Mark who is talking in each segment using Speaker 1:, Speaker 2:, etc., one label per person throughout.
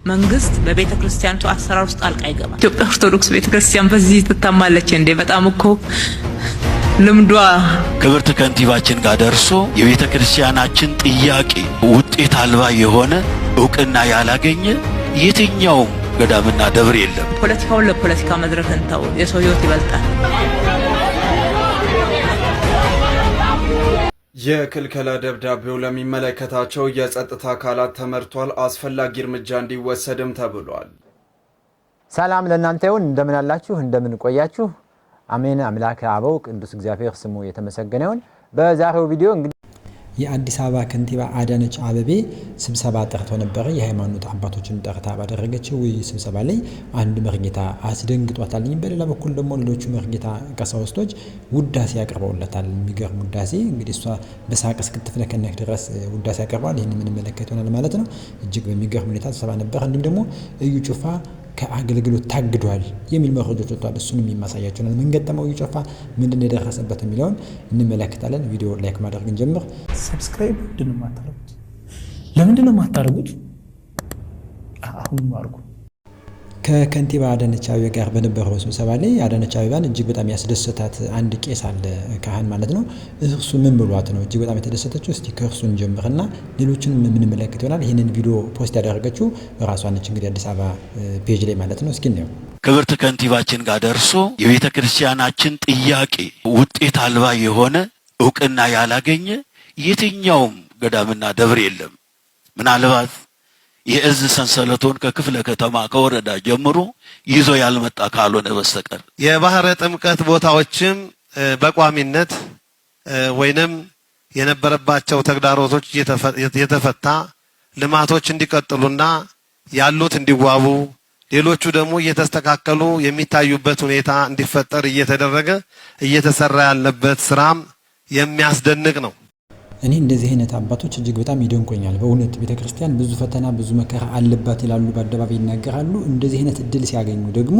Speaker 1: መንግስት በቤተ ክርስቲያኑ አሰራር ውስጥ ጣልቃ ይገባል። ኢትዮጵያ ኦርቶዶክስ ቤተ ክርስቲያን በዚህ ትታማለች እንዴ? በጣም እኮ ልምዷ
Speaker 2: ክብርት ከንቲባችን ጋር ደርሶ የቤተ ክርስቲያናችን ጥያቄ ውጤት አልባ የሆነ ዕውቅና ያላገኘ የትኛውም ገዳምና ደብር የለም።
Speaker 1: ፖለቲካውን ለፖለቲካ መድረክ እንተው፣ የሰው ህይወት ይበልጣል።
Speaker 3: የክልከላ ደብዳቤው ለሚመለከታቸው የጸጥታ አካላት ተመርቷል። አስፈላጊ እርምጃ እንዲወሰድም ተብሏል።
Speaker 4: ሰላም ለእናንተ ይሁን። እንደምን አላችሁ? እንደምን ቆያችሁ? አሜን። አምላክ አበው ቅዱስ እግዚአብሔር ስሙ የተመሰገነ ይሁን። በዛሬው ቪዲዮ እንግዲህ የአዲስ አበባ ከንቲባ አዳነች አቤቤ ስብሰባ ጠርተው ነበር። የሃይማኖት አባቶችን ጠርታ ባደረገችው ስብሰባ ላይ አንድ መርጌታ አስደንግጧታል። በሌላ በኩል ደግሞ ሌሎቹ መርጌታ ቀሳውስቶች ውዳሴ ያቀርበውለታል። የሚገርም ውዳሴ እንግዲህ እሷ በሳቅ እስክትፍለከነክ ድረስ ውዳሴ ያቀርባል። ይህን የምንመለከት ይሆናል ማለት ነው። እጅግ በሚገርም ሁኔታ ስብሰባ ነበር። እንዲሁም ደግሞ እዩ ጩፋ ከአገልግሎት ታግዷል የሚል መረጃዎች ወጥቷል። እሱንም የማሳያችሁ ነው። ምን ገጠመው እዩ ጩፋ ምንድነው የደረሰበት የሚለውን እንመለከታለን። ቪዲዮ ላይክ ማድረግ እንጀምር።
Speaker 5: ሰብስክራይብ ምንድነው የማታደርጉት? ለምንድነው የማታደርጉት? አሁን አድርጉ።
Speaker 4: ከከንቲባ አዳነች አቤቤ ጋር በነበረው ስብሰባ ላይ አዳነች አቤቤን እጅግ በጣም ያስደሰታት አንድ ቄስ አለ፣ ካህን ማለት ነው። እርሱ ምን ብሏት ነው እጅግ በጣም የተደሰተችው? እስቲ ከእርሱን ጀምርና ሌሎችን የምንመለከት ይሆናል። ይህንን ቪዲዮ ፖስት ያደረገችው ራሷ ነች፣ እንግዲህ አዲስ አበባ ፔጅ ላይ ማለት ነው። እስኪ ነው
Speaker 2: ክብርት ከንቲባችን ጋር ደርሶ የቤተ ክርስቲያናችን ጥያቄ ውጤት አልባ የሆነ ዕውቅና ያላገኘ የትኛውም ገዳምና ደብር የለም። ምናልባት የእዝ ሰንሰለቶን ከክፍለ ከተማ ከወረዳ ጀምሮ ይዞ ያልመጣ ካልሆነ በስተቀር
Speaker 6: የባህረ ጥምቀት ቦታዎችም በቋሚነት ወይንም የነበረባቸው ተግዳሮቶች የተፈታ ልማቶች እንዲቀጥሉና ያሉት እንዲዋቡ ሌሎቹ ደግሞ እየተስተካከሉ የሚታዩበት ሁኔታ እንዲፈጠር እየተደረገ እየተሰራ ያለበት ስራም የሚያስደንቅ ነው።
Speaker 4: እኔ እንደዚህ አይነት አባቶች እጅግ በጣም ይደንቆኛል። በእውነት ቤተክርስቲያን ብዙ ፈተና ብዙ መከራ አለባት ይላሉ፣ በአደባባይ ይናገራሉ። እንደዚህ አይነት እድል ሲያገኙ ደግሞ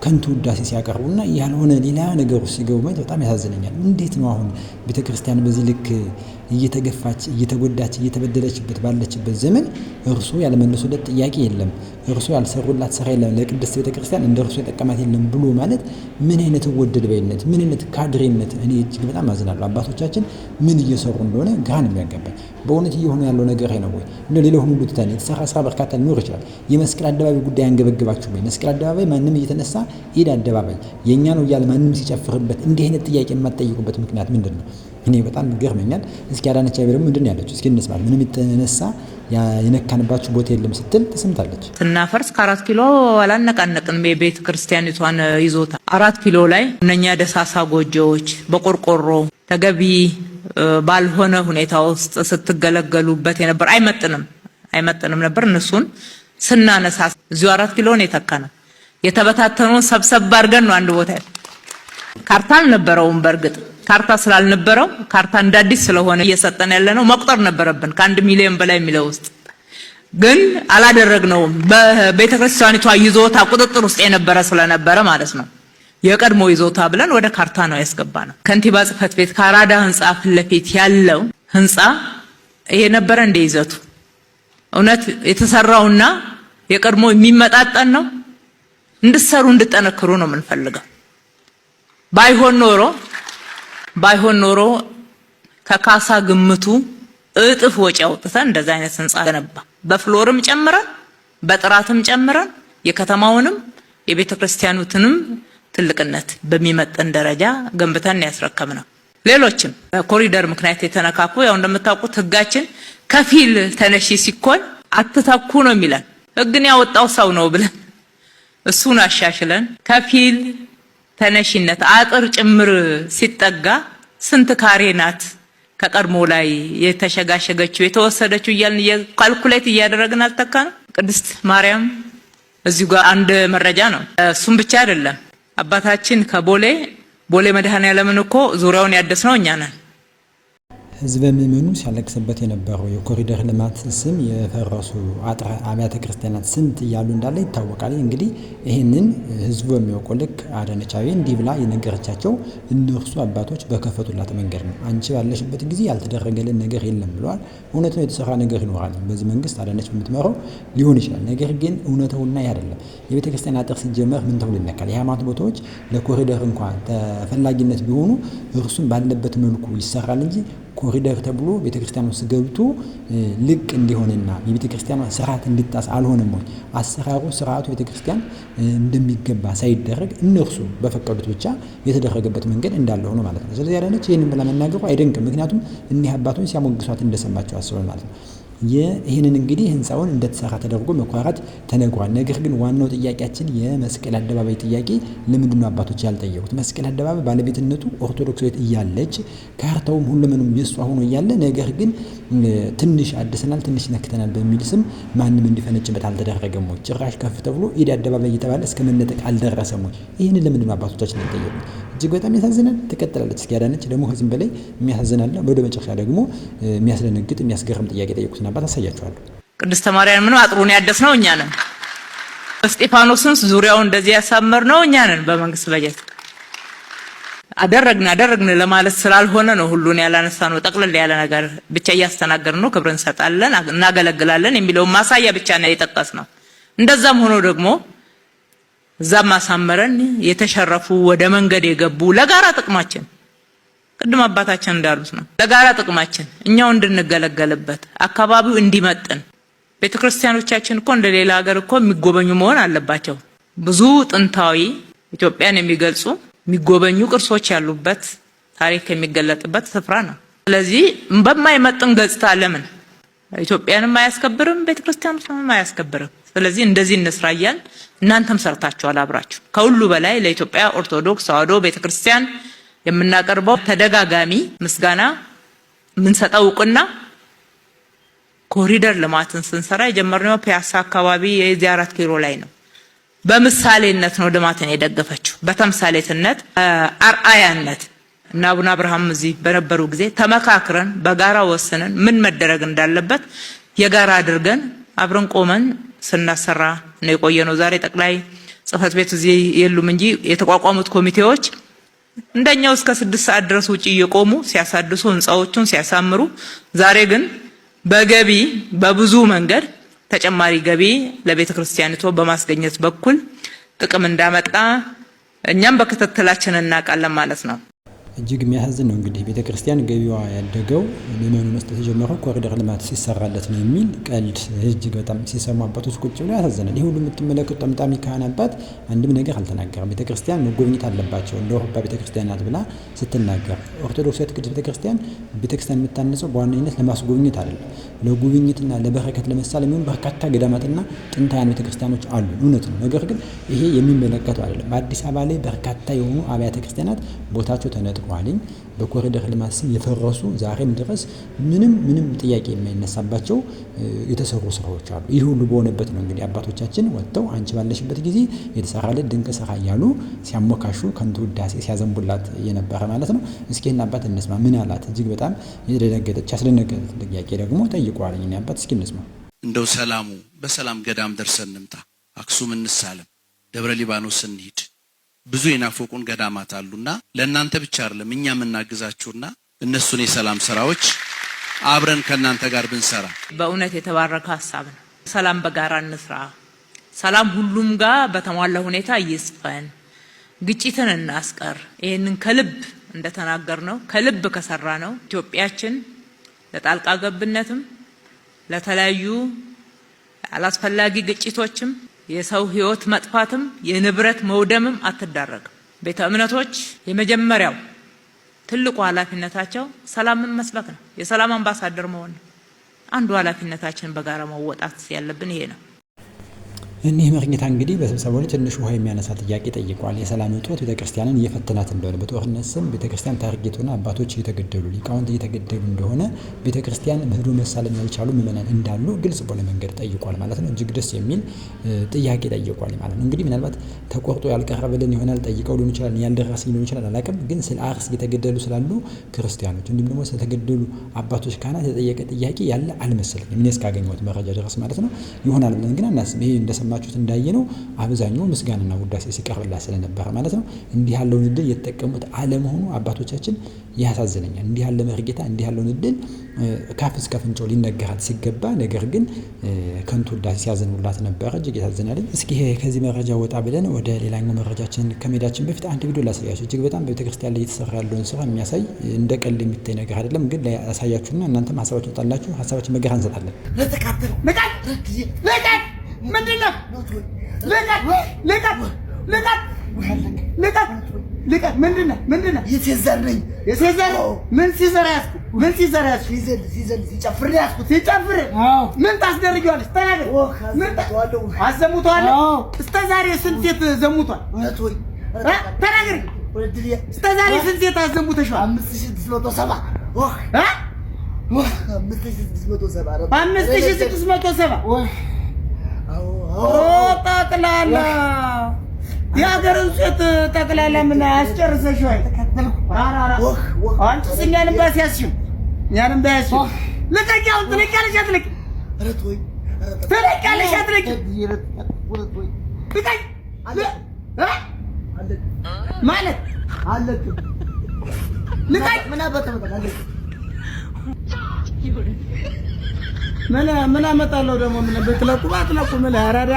Speaker 4: ከንቱ ውዳሴ ሲያቀርቡና ያልሆነ ሌላ ነገር ውስጥ ሲገቡ ማየት በጣም ያሳዝነኛል። እንዴት ነው አሁን ቤተክርስቲያን በዚህ ልክ እየተገፋች እየተጎዳች እየተበደለችበት ባለችበት ዘመን እርሱ ያልመለሱለት ጥያቄ የለም፣ እርሱ ያልሰሩላት ስራ የለም፣ ለቅድስት ቤተክርስቲያን እንደ እርሱ የጠቀማት የለም ብሎ ማለት ምን አይነት ወደድ ባይነት፣ ምን አይነት ካድሬነት! እኔ እጅግ በጣም አዝናለሁ። አባቶቻችን ምን እየሰሩ እንደሆነ ግራ ነው የሚያጋባኝ። በእውነት እየሆነ ያለው ነገር ነው ወይ? እንደ ሌላው ሁሉ ትታኔ የተሰራ ስራ በርካታ ሊኖር ይችላል። የመስቀል አደባባይ ጉዳይ አንገበግባችሁ ወይ? መስቀል አደባባይ ማንም እየተነሳ ኢድ አደባባይ የኛ ነው እያለ ማንም ሲጨፍርበት እንዲህ አይነት ጥያቄ የማትጠይቁበት ምክንያት ምንድን ነው? እኔ በጣም ገርመኛል። እስኪ አዳነች አቤቤ ደግሞ ምንድን ያለችው እስኪ እንስማት። ምንም የተነሳ የነካንባችሁ ቦታ የለም ስትል ተሰምታለች።
Speaker 1: ስናፈርስ ከ4 ኪሎ አላነቃነቅንም የቤተ ክርስቲያኒቷን ይዞታ። 4 ኪሎ ላይ እነኛ ደሳሳ ጎጆዎች በቆርቆሮ ተገቢ ባልሆነ ሁኔታ ውስጥ ስትገለገሉበት የነበር አይመጥንም ነበር። እነሱን ስናነሳ እዚሁ 4 ኪሎ ነው የተካነው። የተበታተኑን ሰብሰብ አድርገን ነው አንድ ቦታ። ካርታ አልነበረውም። በእርግጥ ካርታ ስላልነበረው ካርታ እንዳዲስ ስለሆነ እየሰጠን ያለነው መቁጠር ነበረብን ከ1 ሚሊዮን በላይ የሚለው ውስጥ ግን አላደረግነውም። በቤተክርስቲያኒቷ ይዞታ ቁጥጥር ውስጥ የነበረ ስለነበረ ማለት ነው። የቀድሞ ይዞታ ብለን ወደ ካርታ ነው ያስገባነው። ከንቲባ ጽሕፈት ቤት ከአራዳ ህንጻ ፊት ለፊት ያለው ህንጻ ይሄ ነበረ እንደ ይዘቱ እውነት የተሰራውና የቀድሞ የሚመጣጠን ነው። እንድትሰሩ እንድጠነክሩ ነው የምንፈልገው። ባይሆን ኖሮ ከካሳ ግምቱ እጥፍ ወጪ አውጥተን እንደዛ አይነት ህንጻ ገነባ። በፍሎርም ጨምረን በጥራትም ጨምረን የከተማውንም የቤተክርስቲያኑትንም ትልቅነት በሚመጥን ደረጃ ገንብተን ያስረከብነው። ሌሎችም በኮሪደር ምክንያት የተነካኩ ያው እንደምታውቁት ህጋችን ከፊል ተነሺ ሲኮን አትተኩ ነው የሚለን። ህግን ያወጣው ሰው ነው ብለን እሱን አሻሽለን ከፊል ተነሽነት አጥር ጭምር ሲጠጋ ስንት ካሬ ናት ከቀድሞ ላይ የተሸጋሸገችው የተወሰደችው እያልን የካልኩሌት እያደረግን አልተካንም። ቅድስት ማርያም እዚሁ ጋር አንድ መረጃ ነው። እሱም ብቻ አይደለም። አባታችን ከቦሌ መድኃኔዓለምን እኮ ዙሪያውን ያደስነው እኛ ነን።
Speaker 4: ህዝበ ምእመኑ ሲያለቅስበት የነበረው የኮሪደር ልማት ስም የፈረሱ አብያተ ክርስቲያናት ስንት እያሉ እንዳለ ይታወቃል። እንግዲህ ይህንን ህዝቡ በሚያውቀው ልክ አዳነች አቤቤ እንዲህ ብላ የነገረቻቸው እነርሱ አባቶች በከፈቱላት መንገድ ነው። አንቺ ባለሽበት ጊዜ ያልተደረገልን ነገር የለም ብለዋል። እውነት ነው፣ የተሰራ ነገር ይኖራል። በዚህ መንግስት አዳነች በምትመራው ሊሆን ይችላል። ነገር ግን እውነታውና ይህ አይደለም። የቤተ ክርስቲያን አጥር ሲጀመር ምን ተብሎ ይነካል? የሃይማኖት ቦታዎች ለኮሪደር እንኳን ተፈላጊነት ቢሆኑ እርሱም ባለበት መልኩ ይሰራል እንጂ ኮሪደር ተብሎ ቤተክርስቲያን ውስጥ ገብቶ ልቅ እንዲሆንና የቤተክርስቲያኗ ስርዓት እንዲጣስ አልሆነም ወይ? አሰራሩ ስርዓቱ ቤተክርስቲያን እንደሚገባ ሳይደረግ እነርሱ በፈቀዱት ብቻ የተደረገበት መንገድ እንዳለው ነው ማለት ነው። ስለዚህ አዳነች ይህንን ብላ መናገሩ አይደንቅም። ምክንያቱም እኒህ አባቶች ሲያሞግሷት እንደሰማቸው አስበን ማለት ነው። ይህንን እንግዲህ ህንፃውን እንደተሰራ ተደርጎ መኳራት ተነግሯል። ነገር ግን ዋናው ጥያቄያችን የመስቀል አደባባይ ጥያቄ ለምንድን ነው አባቶች ያልጠየቁት? መስቀል አደባባይ ባለቤትነቱ ኦርቶዶክሳዊት እያለች ካርታውም ሁሉም የሷ ሆኖ እያለ ነገር ግን ትንሽ አድሰናል፣ ትንሽ ነክተናል በሚል ስም ማንም እንዲፈነጭበት አልተደረገም ወይ? ጭራሽ ከፍ ተብሎ ኢድ አደባባይ እየተባለ እስከ መነጠቅ አልደረሰም ወይ? ይህንን ለምንድን ነው አባቶቻችን ያልጠየቁት? እጅግ በጣም ያሳዝናል። ትቀጥላለች። እስኪ አዳነች ደግሞ ከዚህም በላይ የሚያሳዝናል። ወደ መጨረሻ ደግሞ የሚያስደነግጥ የሚያስገርም ጥያቄ ጠየቁት ነበር። ታሳያቸዋለሁ።
Speaker 1: ቅድስተ ማርያምን አጥሩን ያደስነው እኛ ነን። እስጢፋኖስን ዙሪያውን እንደዚህ ያሳመርነው እኛ ነን። በመንግስት በጀት አደረግን ለማለት ስላልሆነ ነው ሁሉን ያላነሳ ነው። ጠቅለል ያለ ነገር ብቻ እያስተናገርን ነው። ክብር እንሰጣለን፣ እናገለግላለን የሚለውን ማሳያ ብቻ ነው የጠቀስነው። እንደዛም ሆኖ ደግሞ እዛም ማሳመረን የተሸረፉ ወደ መንገድ የገቡ ለጋራ ጥቅማችን ቅድም አባታችን እንዳሉት ነው። ለጋራ ጥቅማችን እኛው እንድንገለገልበት አካባቢው እንዲመጥን ቤተክርስቲያኖቻችን እኮ እንደሌላ ሀገር እኮ የሚጎበኙ መሆን አለባቸው። ብዙ ጥንታዊ ኢትዮጵያን የሚገልጹ የሚጎበኙ ቅርሶች ያሉበት ታሪክ የሚገለጥበት ስፍራ ነው። ስለዚህ በማይመጥን ገጽታ ለምን ኢትዮጵያንም አያስከብርም፣ ቤተክርስቲያኑንም አያስከብርም። ስለዚህ እንደዚህ እንስራያል። እናንተም ሰርታችኋል አብራችሁ። ከሁሉ በላይ ለኢትዮጵያ ኦርቶዶክስ ተዋሕዶ ቤተክርስቲያን የምናቀርበው ተደጋጋሚ ምስጋና የምንሰጠው እውቅና ኮሪደር ልማትን ስንሰራ የጀመርነው ፒያሳ አካባቢ የዚህ 4 ኪሎ ላይ ነው። በምሳሌነት ነው ልማትን የደገፈችው፣ በተምሳሌትነት አርአያነት እና አቡነ አብርሃም እዚህ በነበሩ ጊዜ ተመካክረን በጋራ ወስነን ምን መደረግ እንዳለበት የጋራ አድርገን አብረን ቆመን ስናሰራ ነው የቆየነው። ዛሬ ጠቅላይ ጽሕፈት ቤት እዚህ የሉም እንጂ የተቋቋሙት ኮሚቴዎች እንደኛው እስከ 6 ሰዓት ድረስ ውጪ እየቆሙ ሲያሳድሱ ህንጻዎቹን ሲያሳምሩ፣ ዛሬ ግን በገቢ በብዙ መንገድ ተጨማሪ ገቢ ለቤተ ክርስቲያኒቱ በማስገኘት በኩል ጥቅም እንዳመጣ እኛም በክትትላችን እናውቃለን ማለት ነው።
Speaker 4: እጅግ የሚያሳዝን ነው። እንግዲህ ቤተ ክርስቲያን ገቢዋ ያደገው ምእመኑ መስጠት የጀመረው ኮሪደር ልማት ሲሰራለት ነው የሚል ቀልድ እጅግ በጣም ሲሰሙ አባቶች ቁጭ ብለው ያሳዝናል። ይህ ሁሉ የምትመለከቱ ጠምጣሚ ካህን አባት አንድም ነገር አልተናገረም። ቤተ ክርስቲያን መጎብኘት አለባቸው እንደ አውሮፓ ቤተ ክርስቲያን ናት ብላ ስትናገር፣ ኦርቶዶክሳዊት ቅድስት ቤተ ክርስቲያን የምታነጸው በዋነኝነት ለማስጎብኘት አይደለም፣ ለጉብኝትና ለበረከት ለመሳል የሚሆኑ በርካታ ገዳማትና ጥንታውያን ቤተ ክርስቲያኖች አሉ። እውነት ነው። ነገር ግን ይሄ የሚመለከተው አይደለም። በአዲስ አበባ ላይ በርካታ የሆኑ አብያተ ክርስቲያናት ቦታቸው ተነጥቋል። በኮሪደር ልማት ስም የፈረሱ ዛሬም ድረስ ምንም ጥያቄ የማይነሳባቸው የተሰሩ ስራዎች አሉ። ይህ ሁሉ በሆነበት ነው እንግዲህ አባቶቻችን ወጥተው አንቺ ባለሽበት ጊዜ የተሰራለት ድንቅ ስራ እያሉ ሲያሞካሹ ከንቱ ውዳሴ ሲያዘንቡላት የነበረ ማለት ነው። እስኪ ይህን አባት እንስማ። ምን አላት? እጅግ በጣም የደነገጠች ያስደነገጠ ጥያቄ ደግሞ ጠይቀዋለኝ። እኔ አባት እስኪ እንስማ።
Speaker 2: እንደው ሰላሙ በሰላም ገዳም ደርሰን እንምጣ፣ አክሱም እንሳለም፣ ደብረ ሊባኖስ እንሂድ። ብዙ የናፈቁን ገዳማት አሉና ለእናንተ ብቻ አይደለም እኛ የምናግዛችሁና እነሱን የሰላም ስራዎች አብረን ከእናንተ ጋር ብንሰራ
Speaker 1: በእውነት የተባረከ ሀሳብ ነው። ሰላም በጋራ እንስራ። ሰላም ሁሉም ጋር በተሟላ ሁኔታ ይስፈን። ግጭትን እናስቀር። ይህንን ከልብ እንደተናገርነው ከልብ ከሰራ ነው ኢትዮጵያችን ለጣልቃ ገብነትም ለተለያዩ አላስፈላጊ ግጭቶችም የሰው ህይወት መጥፋትም የንብረት መውደምም አትዳረግም። ቤተ እምነቶች የመጀመሪያው ትልቁ ኃላፊነታቸው ሰላምን መስበክ ነው። የሰላም አምባሳደር መሆን ነው። አንዱ ኃላፊነታችን በጋራ መወጣት ያለብን ይሄ ነው።
Speaker 4: እኒህ መርጌታ እንግዲህ በስብሰባው ላይ ትንሽ ውሃ የሚያነሳ ጥያቄ ጠይቋል። የሰላም እጦት ቤተክርስቲያንን እየፈተናት እንደሆነ፣ በጦርነት ስም ቤተክርስቲያን ታርጌት ሆና አባቶች እየተገደሉ ሊቃውንት እየተገደሉ እንደሆነ፣ ቤተክርስቲያን ምህዶ መሳለም ያልቻሉ ምዕመናን እንዳሉ ግልጽ በሆነ መንገድ ጠይቋል ማለት ነው። እጅግ ደስ የሚል ጥያቄ ጠይቋል ማለት ነው። እንግዲህ ምናልባት ተቆርጦ ያልቀረበልን ይሆናል፣ ጠይቀው ሊሆን ይችላል፣ ያልደረሰ ሊሆን ይችላል፣ አላውቅም። ግን ስለ አርስ እየተገደሉ ስላሉ ክርስቲያኖች እንዲሁም ደግሞ ስለተገደሉ አባቶች ካህናት የተጠየቀ ጥያቄ ያለ አልመሰለኝም እኔ እስካገኘሁት መረጃ ድረስ ማለት ነው። ይሆናል ብለን ግን አናስብም። ይሄ እንደሰማችሁት እንዳየነው አብዛኛው ምስጋናና ውዳሴ ሲቀርብላት ስለነበረ ማለት ነው። እንዲህ ያለውን እድል የተጠቀሙት አለመሆኑ አባቶቻችን ያሳዝነኛል። እንዲህ ያለ መርጌታ እንዲህ ያለውን እድል ካፍ እስከ አፍንጫው ሊነገራት ሲገባ፣ ነገር ግን ከንቱ ውዳሴ ሲያዘንቡላት ነበረ። እጅግ ያሳዝናል። እስኪ ከዚህ መረጃ ወጣ ብለን ወደ ሌላኛው መረጃችን ከመሄዳችን በፊት አንድ ቪዲዮ ላሳያችሁ። እጅግ በጣም በቤተክርስቲያን ላይ እየተሰራ ያለውን ስራ የሚያሳይ እንደ ቀልድ የሚታይ ነገር አይደለም፣ ግን ያሳያችሁና እናንተም ሀሳባችሁን ጣላችሁ ሀሳባችን መገር እንሰጣለን።
Speaker 7: ምንድነው? ምንድነው? የሴዘር ነኝ። የሴዘር ምን ሲዘር ያዝኩ? ምን ሲዘር ያዝኩ? ሲዘል ሲጨፍር ያዝኩ። ሲጨፍር ምን ታስደርጊዋለሽ? ተናገር። ምን አዘሙቷለሁ? እስከ ዛሬ ስንት ሴት ዘሙቷል? ተናገር። እስከ ዛሬ ስንት ሴት አዘሙተሻል? 5670 5670 ጠቅላላ የሀገርን ሴት ጠቅላላ ምን አስጨርሰሽ ወይ? አንቺስ እኛንም ባስያዝሽም እኛንም ባያዝሽም ልቀቂያውን ትለቂያለሽ አትለቂም? ትለቂያለሽ አትለቂም? ልቀቂ ማለት አለቅም። ልቀቂ ምን አበጠበጠ ምን አመጣለሁ ደግሞ? ምን በትለቁ ባትለቁ ምን አራዳ።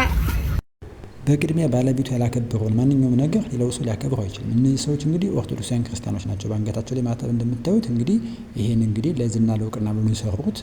Speaker 4: በቅድሚያ ባለቤቱ ያላከበረውን ማንኛውም ነገር ሌላው ሰው ሊያከብረው አይችልም። እነዚህ ሰዎች እንግዲህ ኦርቶዶክሳውያን ክርስቲያኖች ናቸው። በአንገታቸው ላይ ማተብ እንደምታዩት እንግዲህ ይሄን እንግዲህ ለዝና ለእውቅና ብሎ የሰሩት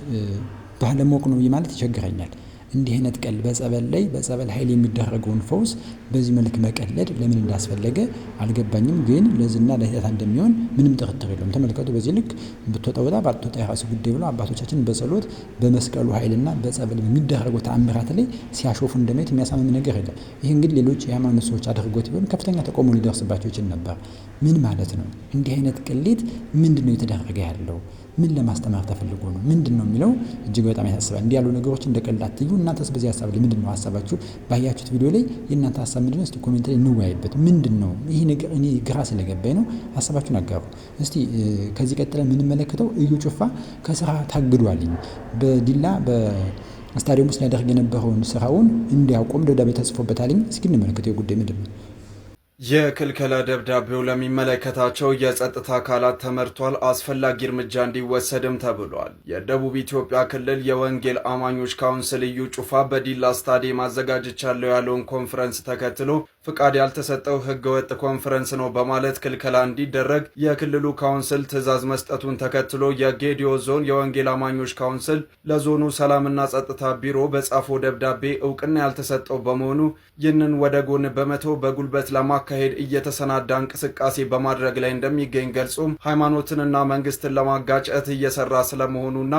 Speaker 4: ባለማወቅ ነው ማለት ይቸግረኛል። እንዲህ አይነት ቀል በጸበል ላይ በጸበል ኃይል የሚደረገውን ፈውስ በዚህ መልክ መቀለድ ለምን እንዳስፈለገ አልገባኝም። ግን ለዝና ለህይወት እንደሚሆን ምንም ጥርጥር የለውም። ተመልከቱ። በዚህ ልክ ብትወጣውላ ባትወጣ የራሱ ጉዳይ ብለው አባቶቻችን በጸሎት በመስቀሉ ኃይልና በጸበል በሚደረገው ተአምራት ላይ ሲያሾፉ እንደማየት የሚያሳምም ነገር የለም። ይህ እንግዲህ ሌሎች የሃይማኖት ሰዎች አድርጎት ቢሆን ከፍተኛ ተቃውሞ ሊደርስባቸው ይችል ነበር። ምን ማለት ነው? እንዲህ አይነት ቅሌት ምንድን ነው የተደረገ ያለው? ምን ለማስተማር ተፈልጎ ነው? ምንድን ነው የሚለው እጅግ በጣም ያሳስባል። እንዲህ ያሉ ነገሮች እንደ ቀልድ አትዩ። እናንተስ በዚህ ሀሳብ ላይ ምንድን ነው ሀሳባችሁ? ባያችሁት ቪዲዮ ላይ የእናንተ ሀሳብ ምንድን ነው? እስቲ ኮሜንት ላይ እንወያይበት። ምንድን ነው ይህ ነገር? እኔ ግራ ስለገባኝ ነው። ሀሳባችሁን አጋሩ። እስቲ ከዚህ ቀጥለን የምንመለከተው እዩ ጩፋ ከስራ ታግዷልኝ። በዲላ በስታዲየም ውስጥ ሊያደርግ የነበረውን ስራውን እንዲያቆም ደብዳቤ ተጽፎበታልኝ። እስኪ እንመለከተው የጉዳይ ምንድን ነው?
Speaker 3: የክልከላ ደብዳቤው ለሚመለከታቸው የጸጥታ አካላት ተመርቷል። አስፈላጊ እርምጃ እንዲወሰድም ተብሏል። የደቡብ ኢትዮጵያ ክልል የወንጌል አማኞች ካውንስል እዩ ጩፋ በዲላ ስታዲየም አዘጋጅቻለሁ ያለውን ኮንፈረንስ ተከትሎ ፍቃድ ያልተሰጠው ህገወጥ ኮንፈረንስ ነው በማለት ክልከላ እንዲደረግ የክልሉ ካውንስል ትዕዛዝ መስጠቱን ተከትሎ የጌዲዮ ዞን የወንጌል አማኞች ካውንስል ለዞኑ ሰላምና ጸጥታ ቢሮ በጻፈው ደብዳቤ እውቅና ያልተሰጠው በመሆኑ ይህንን ወደ ጎን በመተው በጉልበት ለማካሄድ እየተሰናዳ እንቅስቃሴ በማድረግ ላይ እንደሚገኝ ገልጾም ሃይማኖትንና መንግስትን ለማጋጨት እየሰራ ስለመሆኑና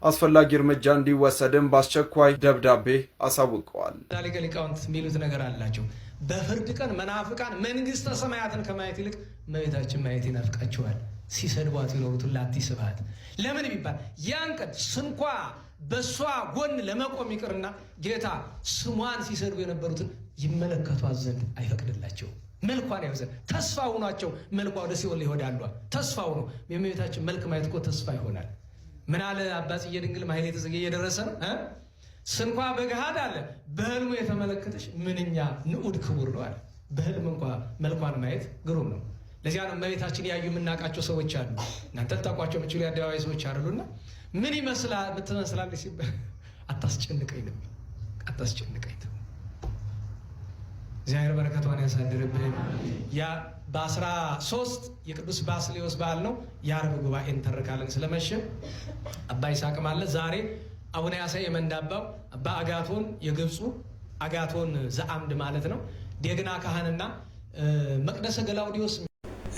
Speaker 3: አስፈላጊ እርምጃ እንዲወሰድም በአስቸኳይ ደብዳቤ አሳውቀዋል።
Speaker 8: ሊቀ ሊቃውንት የሚሉት ነገር አላቸው። በፍርድ ቀን መናፍቃን መንግስተ ሰማያትን ከማየት ይልቅ እመቤታችን ማየት ይናፍቃቸዋል። ሲሰድቧት ይኖሩትን ላቲ ስብሐት ለምን ቢባል ያን ቀን ስንኳ በሷ ጎን ለመቆም ይቅርና ጌታ ስሟን ሲሰድቡ የነበሩትን ይመለከቷት ዘንድ አይፈቅድላቸው። መልኳን ያው ዘንድ ተስፋ ሆኗቸው መልኳ ወደ ሲኦል ይወዳሉ። ተስፋ ሆኖ የእመቤታችን መልክ ማየት እኮ ተስፋ ይሆናል። ምን አለ አባ ጽጌ ድንግል ማሕሌተ ጽጌ እየደረሰ ነው። ስንኳ በገሃድ አለ በህልሙ የተመለከተሽ ምንኛ ንዑድ ክቡር ነው አለ። በህልም እንኳ መልኳን ማየት ግሩም ነው። ለዚያ ነው እመቤታችን ያዩ የምናውቃቸው ሰዎች አሉ። እናንተ ልታውቋቸው የምችሉ የአደባባይ ሰዎች አሉና ምን ይመስላል ምትመስላለች ሲባል አታስጨንቀኝ ነው አታስጨንቀኝ። እግዚአብሔር በረከቷን ያሳድርብን። ያ በ13 የቅዱስ ባስልዮስ በዓል ነው። የዓርብ ጉባኤ እንተርካለን። ስለመሸ አባ ይስሐቅም አለ ዛሬ አቡነ ያሳይ የመንዳባው አባ አጋቶን የግብፁ አጋቶን ዘአምድ ማለት ነው። ዴግና ካህንና መቅደሰ ገላውዲዮስ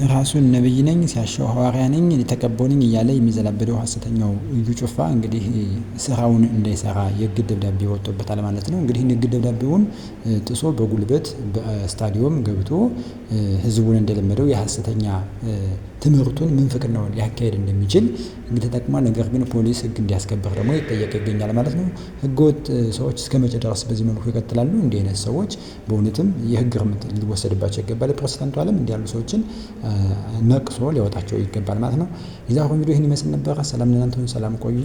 Speaker 4: ራሱን ነብይ ነኝ ሲያሻው ሐዋርያ ነኝ የተቀበው ነኝ እያለ የሚዘላበደው ሐሰተኛው እዩ ጩፋ እንግዲህ ስራውን እንዳይሰራ የእግድ ደብዳቤ ወጥቶበታል ማለት ነው። እንግዲህ የእግድ ደብዳቤውን ጥሶ በጉልበት በስታዲየም ገብቶ ህዝቡን እንደለመደው የሐሰተኛ ትምህርቱን ምንፍቅናውን ሊያካሄድ እንደሚችል እንግዲህ ተጠቅሟል። ነገር ግን ፖሊስ ህግ እንዲያስከብር ደግሞ ይጠየቅ ይገኛል ማለት ነው። ህገወጥ ሰዎች እስከ መቼ ድረስ በዚህ መልኩ ይቀጥላሉ? እንዲህ አይነት ሰዎች በእውነትም የህግ እርምጃ ሊወሰድባቸው ይገባል። ፕሮቴስታንቱ ዓለም እንዲህ ያሉ ሰዎችን ነቅሶ ሊያወጣቸው ይገባል ማለት ነው። የዛሬው ቪዲዮ ይህን ይመስል ነበር። ሰላም ለእናንተ ይሁን። ሰላም ቆዩ።